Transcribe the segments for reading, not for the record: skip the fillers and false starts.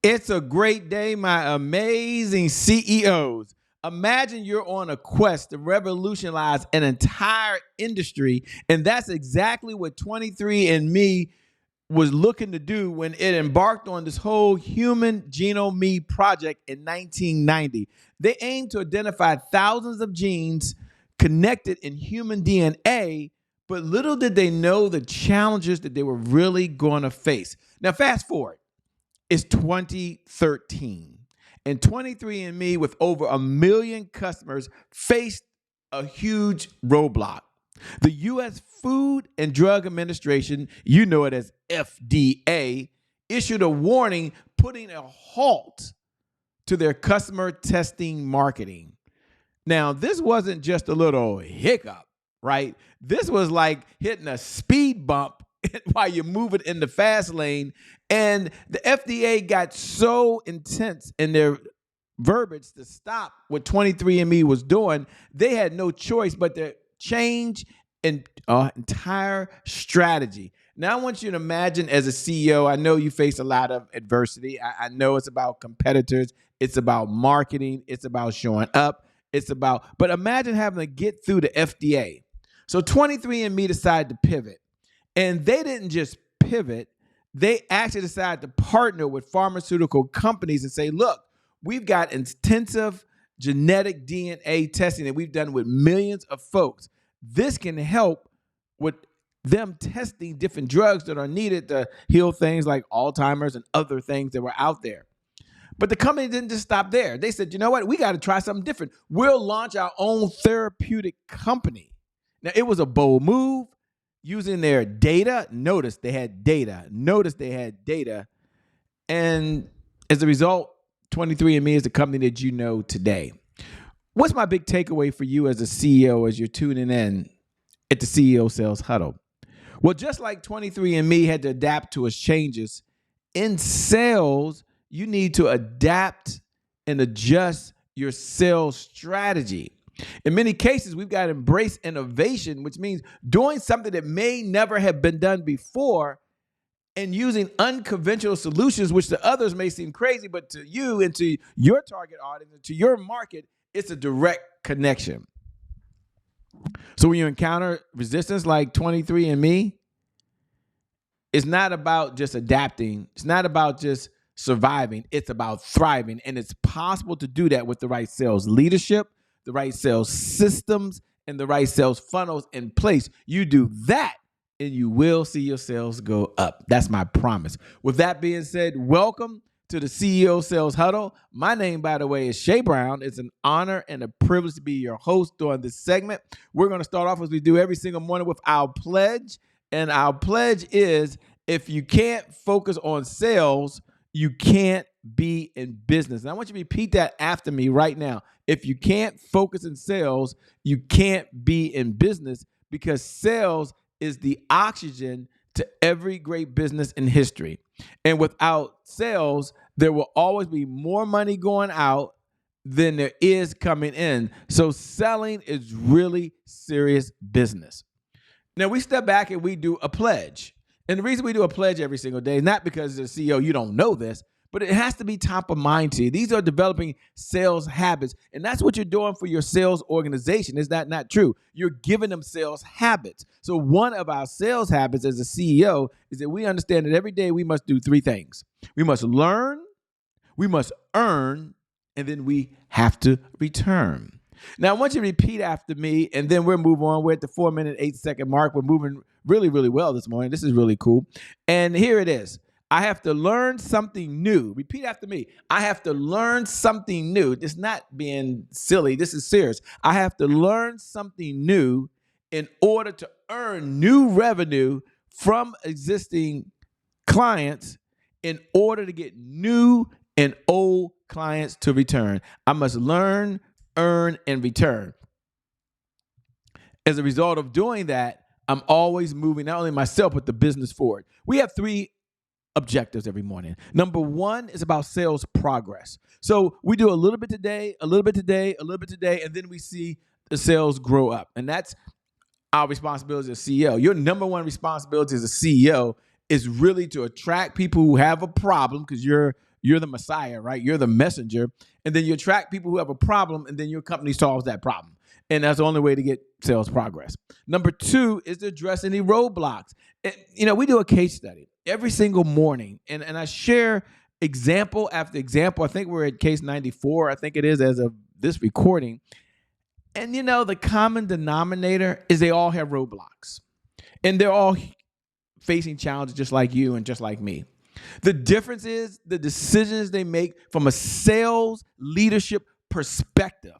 It's a great day, my amazing CEOs. Imagine you're on a quest to revolutionize an entire industry, and that's exactly what 23andMe was looking to do when it embarked on this whole Human Genome Project in 1990. They aimed to identify thousands of genes connected in human DNA, but little did they know the challenges that they were really going to face. Now, fast forward. It's 2013, and 23andMe, with over 1 million customers, faced a huge roadblock. The U.S. Food and Drug Administration, you know it as FDA, issued a warning putting a halt to their customer testing marketing. Now, this wasn't just a little hiccup, right? This was like hitting a speed bump while you're moving in the fast lane. And the FDA got so intense in their verbiage to stop what 23andMe was doing, they had no choice but to change an entire strategy. Now, I want you to imagine as a CEO, I know you face a lot of adversity. I know it's about competitors. It's about marketing. It's about showing up. But imagine having to get through the FDA. So 23andMe decided to pivot. And they didn't just pivot, they actually decided to partner with pharmaceutical companies and say, look, we've got intensive genetic DNA testing that we've done with millions of folks. This can help with them testing different drugs that are needed to heal things like Alzheimer's and other things that were out there. But the company didn't just stop there. They said, you know what? We got to try something different. We'll launch our own therapeutic company. Now, it was a bold move. Using their data, notice they had data. And as a result, 23andMe is the company that you know today. What's my big takeaway for you as a CEO as you're tuning in at the CEO Sales Huddle? Well, just like 23andMe had to adapt to its changes, in sales, you need to adapt and adjust your sales strategy. In many cases, we've got to embrace innovation, which means doing something that may never have been done before and using unconventional solutions, which to others may seem crazy, but to you and to your target audience and to your market, it's a direct connection. So when you encounter resistance like 23andMe, it's not about just adapting. It's not about just surviving. It's about thriving. And it's possible to do that with the right sales leadership, the right sales systems, and the right sales funnels in place. You do that, and you will see your sales go up. That's my promise. With that being said, welcome to the CEO Sales Huddle. My name, by the way, is Shay Brown. It's an honor and a privilege to be your host during this segment. We're going to start off as we do every single morning with our pledge. And our pledge is, if you can't focus on sales, you can't be in business. And I want you to repeat that after me right now. If you can't focus in sales, you can't be in business, because sales is the oxygen to every great business in history. And without sales, there will always be more money going out than there is coming in. So selling is really serious business. Now, we step back and we do a pledge. And the reason we do a pledge every single day is not because as a CEO, you don't know this, but it has to be top of mind to you. These are developing sales habits. And that's what you're doing for your sales organization. Is that not true? You're giving them sales habits. So one of our sales habits as a CEO is that we understand that every day we must do 3 things. We must learn, we must earn, and then we have to return. Now, I want you to repeat after me, and then we'll move on. We're at the 4-minute, 8-second mark. We're moving really, really well this morning. This is really cool. And here it is. I have to learn something new. Repeat after me. I have to learn something new. It's not being silly. This is serious. I have to learn something new in order to earn new revenue from existing clients in order to get new and old clients to return. I must learn, earn, and return. As a result of doing that, I'm always moving not only myself, but the business forward. We have 3 objectives every morning. Number 1 is about sales progress. So we do a little bit today, a little bit today, a little bit today, and then we see the sales grow up. And that's our responsibility as a CEO. Your number 1 responsibility as a CEO is really to attract people who have a problem, because you're you're the Messiah, right? You're the messenger. And then you attract people who have a problem, and then your company solves that problem. And that's the only way to get sales progress. Number 2 is to address any roadblocks. We do a case study every single morning, and I share example after example. I think we're at case 94, I think it is, as of this recording. And the common denominator is they all have roadblocks. And they're all facing challenges just like you and just like me. The difference is the decisions they make from a sales leadership perspective,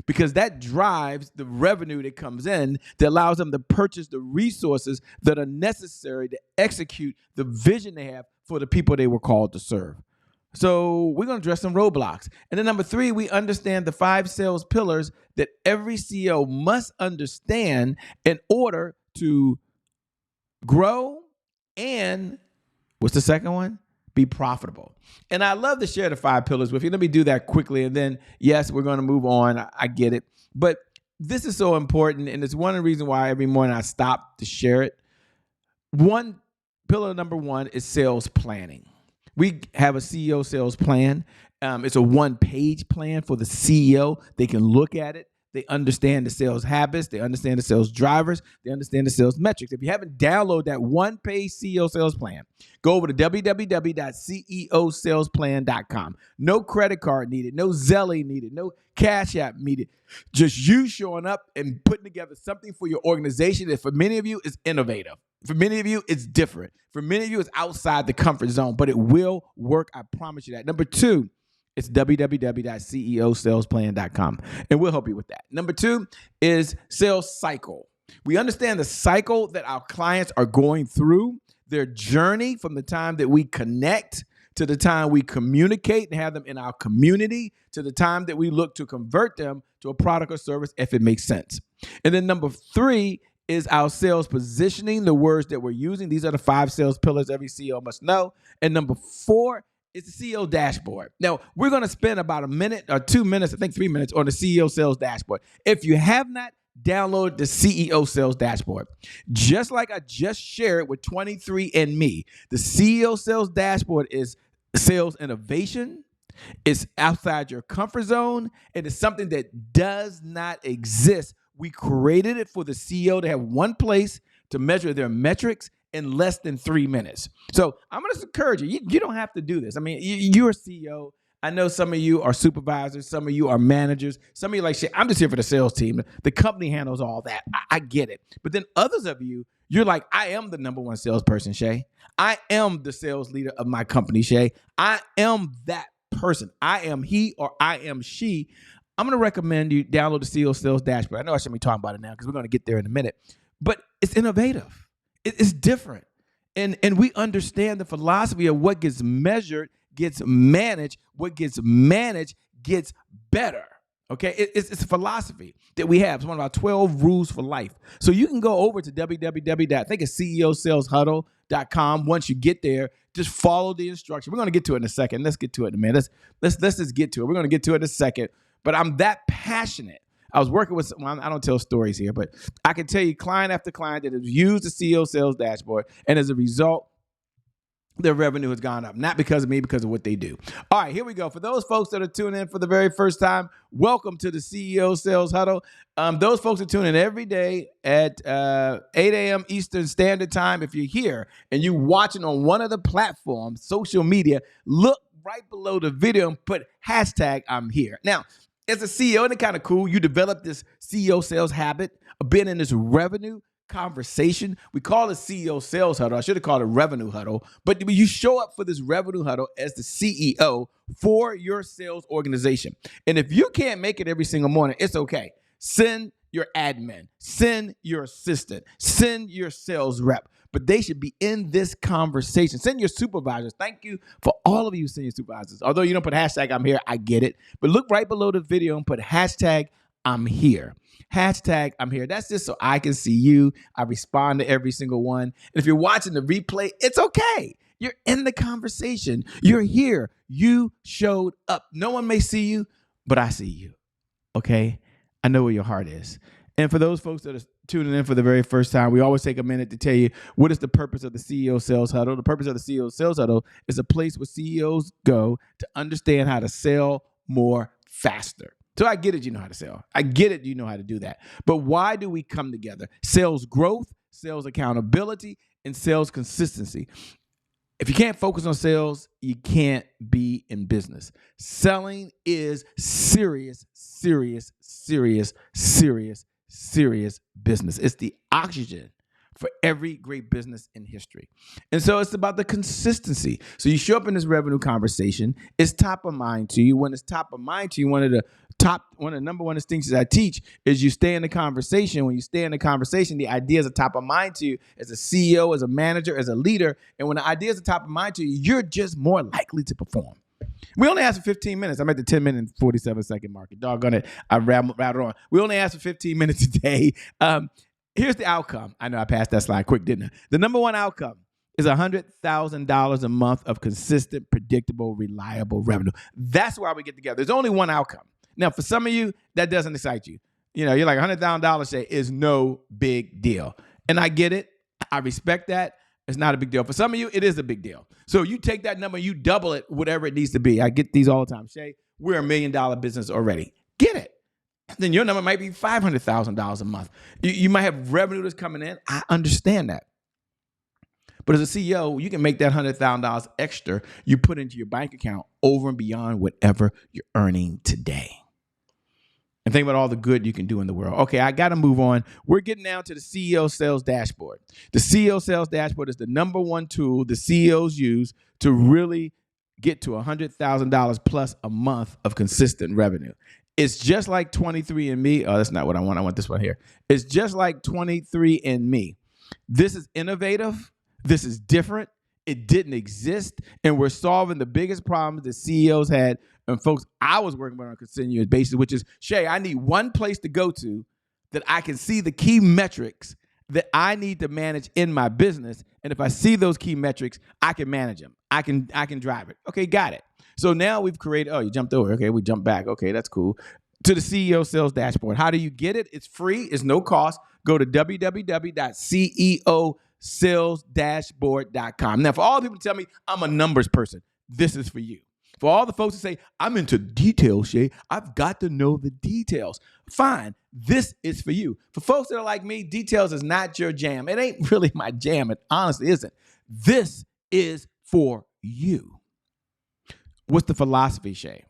because that drives the revenue that comes in that allows them to purchase the resources that are necessary to execute the vision they have for the people they were called to serve. So we're going to address some roadblocks. And then number 3, we understand the 5 sales pillars that every CEO must understand in order to grow and, what's the second one? Be profitable. And I love to share the 5 pillars with you. Let me do that quickly. And then, yes, we're going to move on. I get it. But this is so important. And it's one of the reasons why every morning I stop to share it. Pillar number 1 is sales planning. We have a CEO sales plan. It's a 1-page plan for the CEO. They can look at it. They understand the sales habits. They understand the sales drivers. They understand the sales metrics. If you haven't downloaded that 1-page CEO sales plan, go over to www.ceosalesplan.com. No credit card needed. No Zelle needed. No Cash App needed. Just you showing up and putting together something for your organization that for many of you is innovative. For many of you, it's different. For many of you, it's outside the comfort zone, but it will work. I promise you that. Number 2, it's www.ceosalesplan.com, and we'll help you with that. Number 2 is sales cycle. We understand the cycle that our clients are going through, their journey from the time that we connect to the time we communicate and have them in our community to the time that we look to convert them to a product or service if it makes sense. And then number 3 is our sales positioning, the words that we're using. These are the 5 sales pillars every CEO must know. And number 4 is the CEO dashboard. Now, we're going to spend about a minute or 2 minutes, I think 3 minutes, on the CEO sales dashboard. If you have not downloaded the CEO sales dashboard, just like I just shared with 23andMe, the CEO sales dashboard is sales innovation. It's outside your comfort zone, and it's something that does not exist. We created it for the CEO to have one place to measure their metrics in less than 3 minutes. So I'm going to encourage you. You don't have to do this. I mean, you're a CEO. I know some of you are supervisors. Some of you are managers. Some of you are like, shit, I'm just here for the sales team. The company handles all that. I get it. But then others of you, you're like, I am the number 1 salesperson, Shay. I am the sales leader of my company, Shay. I am that person. I am he or I am she. I'm going to recommend you download the CEO Sales Dashboard. I know I shouldn't be talking about it now because we're going to get there in a minute. But it's innovative. It's different. And we understand the philosophy of what gets measured gets managed. What gets managed gets better. Okay? It's a philosophy that we have. It's one of our 12 rules for life. So you can go over to ceosaleshuddle.com. Once you get there, just follow the instruction. We're going to get to it in a second. Let's get to it in a minute. Let's just get to it. We're going to get to it in a second. But I'm that passionate. I was working with someone, I don't tell stories here, but I can tell you client after client that has used the CEO sales dashboard, and as a result, their revenue has gone up. Not because of me, because of what they do. All right, here we go. For those folks that are tuning in for the very first time, welcome to the CEO Sales Huddle. Those folks are tuning in every day at 8 a.m. Eastern Standard Time. If you're here and you're watching on one of the platforms, social media, look right below the video and put hashtag I'm here. Now, as a CEO, isn't it kind of cool? You develop this CEO sales habit of being in this revenue conversation. We call it CEO Sales Huddle. I should have called it Revenue Huddle. But you show up for this Revenue Huddle as the CEO for your sales organization. And if you can't make it every single morning, it's okay. Send your admin. Send your assistant. Send your sales rep. But they should be in this conversation. Send your supervisors. Thank you for all of you senior supervisors. Although you don't put hashtag I'm here, I get it. But look right below the video and put hashtag I'm here. Hashtag I'm here. That's just so I can see you. I respond to every single one. And if you're watching the replay, it's okay. You're in the conversation. You're here. You showed up. No one may see you, but I see you. Okay? I know where your heart is. And for those folks that are tuning in for the very first time, we always take a minute to tell you what is the purpose of the CEO Sales Huddle. The purpose of the CEO Sales Huddle is a place where CEOs go to understand how to sell more faster. So I get it, you know how to sell. I get it, you know how to do that. But why do we come together? Sales growth, sales accountability, and sales consistency. If you can't focus on sales, you can't be in business. Selling is serious, serious, serious, serious, serious business. It's the oxygen for every great business in history. And so it's about the consistency. So you show up in this revenue conversation, it's top of mind to you. When it's top of mind to you, one of the number one distinctions I teach is you stay in the conversation. When you stay in the conversation, the ideas are top of mind to you as a CEO, as a manager, as a leader. And when the ideas are top of mind to you, you're just more likely to perform. We only asked for 15 minutes. I'm at the 10-minute and 47-second mark. Doggone it, I rattled on. We only asked for 15 minutes today. Here's the outcome. I know I passed that slide quick, didn't I? The number one outcome is $100,000 a month of consistent, predictable, reliable revenue. That's why we get together. There's only one outcome. Now, for some of you, that doesn't excite you. You know, you're like $100,000 say is no big deal. And I get it. I respect that. It's not a big deal. For some of you, it is a big deal. So you take that number, you double it, whatever it needs to be. I get these all the time. Shay, we're $1 million business already. Get it. Then your number might be $500,000 a month. You might have revenue that's coming in. I understand that. But as a CEO, you can make that $100,000 extra you put into your bank account over and beyond whatever you're earning today. And think about all the good you can do in the world. Okay, I got to move on. We're getting down to the CEO Sales Dashboard. The CEO Sales Dashboard is the number one tool the CEOs use to really get to $100,000 plus a month of consistent revenue. It's just like 23andMe. Oh, that's not what I want. I want this one here. It's just like 23andMe. This is innovative. This is different. It didn't exist. And we're solving the biggest problems that CEOs had and folks I was working with on a continuous basis, which is, Shay, I need one place to go to that I can see the key metrics that I need to manage in my business. And if I see those key metrics, I can manage them. I can drive it. Okay, got it. So now we've created, oh, you jumped over. Okay, we jumped back. Okay, that's cool. To the CEO Sales Dashboard. How do you get it? It's free. It's no cost. Go to www.ceosalesdashboard.com. Now, for all the people who tell me I'm a numbers person, this is for you. For all the folks who say, I'm into details, Shay, I've got to know the details. Fine, this is for you. For folks that are like me, details is not your jam. It ain't really my jam. It honestly isn't. This is for you. What's the philosophy, Shay?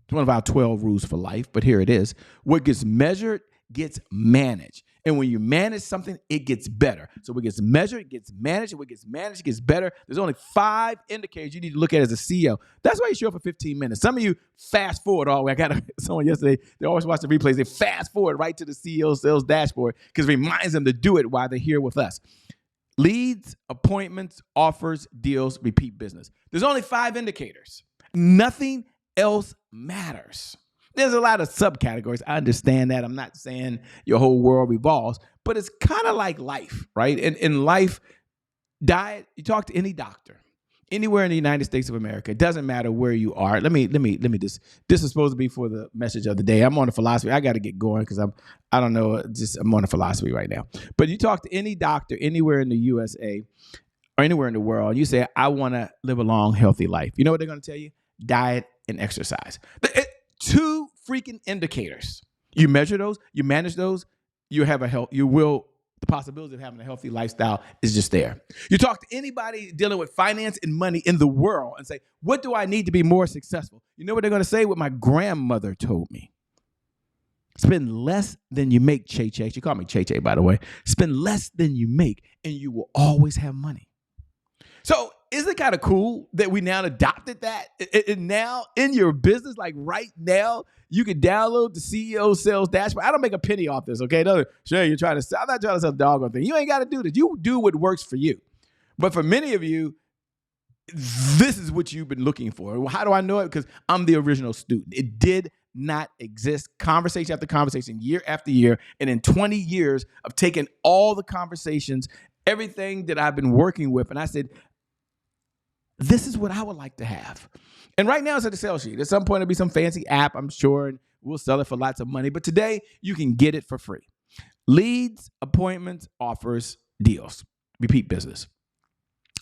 It's one of our 12 rules for life, but here it is. What gets measured gets managed. And when you manage something, it gets better. So what gets measured, it gets managed. And what gets managed, it gets better. There's only 5 indicators you need to look at as a CEO. That's why you show up for 15 minutes. Some of you fast forward all the way. I got someone yesterday, they always watch the replays. They fast forward right to the CEO Sales Dashboard because it reminds them to do it while they're here with us. Leads, appointments, offers, deals, repeat business. There's only 5 indicators. Nothing else matters. There's a lot of subcategories. I understand that. I'm not saying your whole world revolves, but it's kind of like life, right? In life, diet, you talk to any doctor, anywhere in the United States of America, it doesn't matter where you are. Let me this is supposed to be for the message of the day. I'm on a philosophy. I got to get going because I'm on a philosophy right now. But you talk to any doctor anywhere in the USA or anywhere in the world, you say, I want to live a long, healthy life. You know what they're going to tell you? Diet and exercise. 2 freaking indicators. You measure those, you manage those, the possibility of having a healthy lifestyle is just there. You talk to anybody dealing with finance and money in the world and say, what do I need to be more successful? You know what they're going to say? What my grandmother told me. Spend less than you make, Che. She called me Che, by the way. Spend less than you make and you will always have money. So isn't it kind of cool that we now adopted that? And now in your business, like right now, you can download the CEO Sales Dashboard. I don't make a penny off this, okay? No, sure, I'm not trying to sell a doggone thing. You ain't got to do this. You do what works for you. But for many of you, this is what you've been looking for. Well, how do I know it? Because I'm the original student. It did not exist. Conversation after conversation, year after year. And in 20 years of taking all the conversations, everything that I've been working with, and I said, this is what I would like to have. And right now it's at the sales sheet. At some point, it'll be some fancy app, I'm sure, and we'll sell it for lots of money. But today, you can get it for free. Leads, appointments, offers, deals. Repeat business.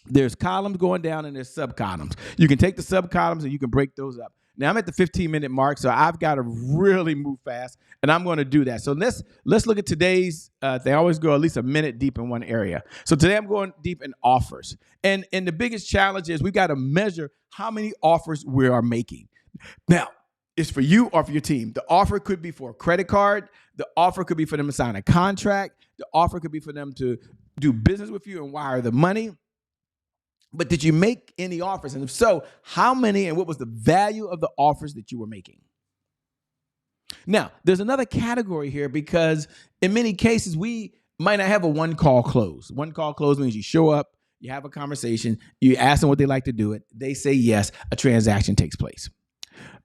There's columns going down and there's sub-columns. You can take the sub-columns and you can break those up. Now, I'm at the 15-minute mark, so I've got to really move fast, and I'm going to do that. So let's look at today's they always go at least a minute deep in one area. So today I'm going deep in offers. And the biggest challenge is we've got to measure how many offers we are making. Now, it's for you or for your team. The offer could be for a credit card. The offer could be for them to sign a contract. The offer could be for them to do business with you and wire the money. But did you make any offers? And if so, how many and what was the value of the offers that you were making? Now, there's another category here because in many cases, we might not have a one-call close. One-call close means you show up, you have a conversation, you ask them what they like to do it, they say yes, a transaction takes place.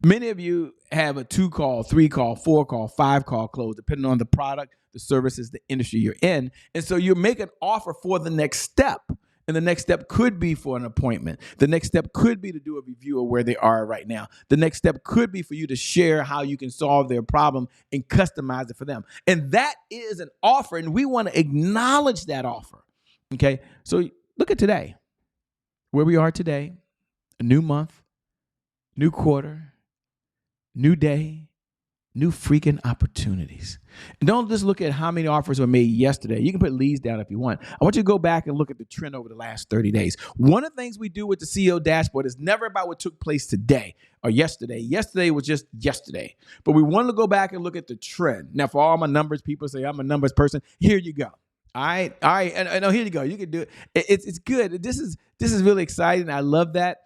Many of you have a 2-call, 3-call, 4-call, 5-call close, depending on the product, the services, the industry you're in. And so you make an offer for the next step. And the next step could be for an appointment. The next step could be to do a review of where they are right now. The next step could be for you to share how you can solve their problem and customize it for them. And that is an offer, and we want to acknowledge that offer. Okay, so look at today, where we are today, a new month, new quarter, new day, new freaking opportunities. And don't just look at how many offers were made yesterday. You can put leads down if you want. I want you to go back and look at the trend over the last 30 days. One of the things we do with the CEO dashboard is never about what took place today or yesterday. Yesterday was just yesterday. But we want to go back and look at the trend. Now, for all my numbers, people say I'm a numbers person. Here you go. All right. And here you go. You can do it. It's good. This is really exciting. I love that.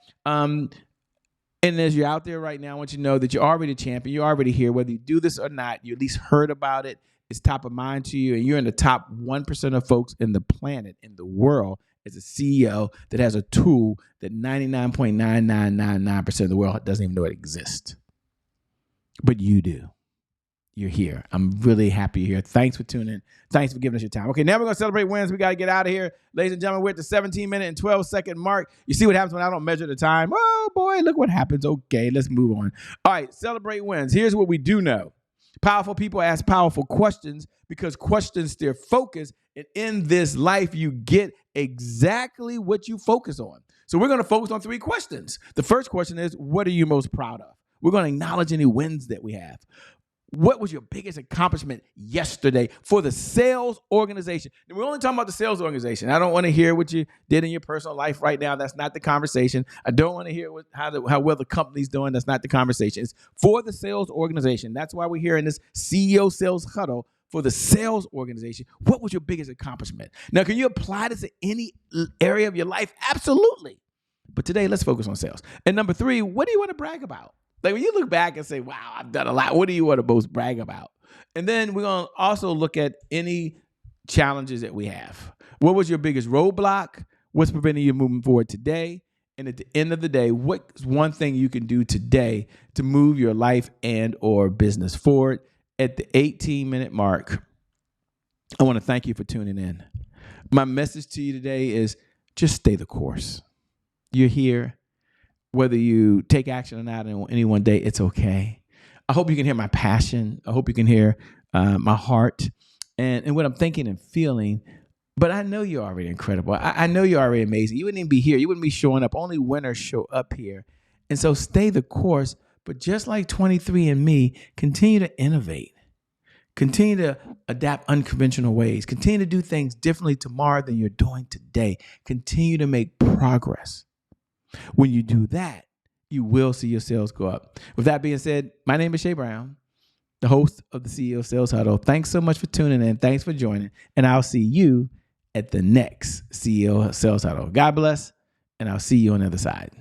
And as you're out there right now, I want you to know that you're already a champion. You're already here. Whether you do this or not, you at least heard about it. It's top of mind to you. And you're in the top 1% of folks in the planet, in the world, as a CEO that has a tool that 99.9999% of the world doesn't even know it exists. But you do. You're here. I'm really happy you're here. Thanks for tuning in. Thanks for giving us your time. Okay, now we're going to celebrate wins. We got to get out of here. Ladies and gentlemen, we're at the 17-minute and 12-second mark. You see what happens when I don't measure the time? Oh, boy, look what happens. Okay, let's move on. All right, celebrate wins. Here's what we do know. Powerful people ask powerful questions because questions steer focus. And in this life, you get exactly what you focus on. So we're going to focus on 3 questions. The first question is, what are you most proud of? We're going to acknowledge any wins that we have. What was your biggest accomplishment yesterday for the sales organization? And we're only talking about the sales organization. I don't want to hear what you did in your personal life right now. That's not the conversation. I don't want to hear how well the company's doing. That's not the conversation. It's for the sales organization. That's why we're here in this CEO Sales Huddle for the sales organization. What was your biggest accomplishment? Now, can you apply this to any area of your life? Absolutely. But today, let's focus on sales. And number 3, what do you want to brag about? Like when you look back and say, wow, I've done a lot. What do you want to most brag about? And then we're going to also look at any challenges that we have. What was your biggest roadblock? What's preventing you moving forward today? And at the end of the day, what's one thing you can do today to move your life and or business forward? At the 18-minute mark, I want to thank you for tuning in. My message to you today is just stay the course. You're here. Whether you take action or not in any one day, it's okay. I hope you can hear my passion. I hope you can hear my heart and what I'm thinking and feeling. But I know you're already incredible. I know you're already amazing. You wouldn't even be here. You wouldn't be showing up. Only winners show up here. And so stay the course. But just like 23andMe, continue to innovate. Continue to adapt unconventional ways. Continue to do things differently tomorrow than you're doing today. Continue to make progress. When you do that, you will see your sales go up. With that being said, my name is Shay Brown, the host of the CEO Sales Huddle. Thanks so much for tuning in. Thanks for joining. And I'll see you at the next CEO Sales Huddle. God bless, and I'll see you on the other side.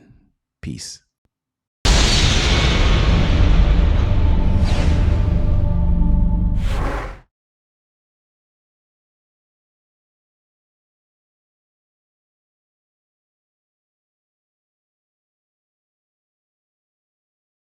Peace.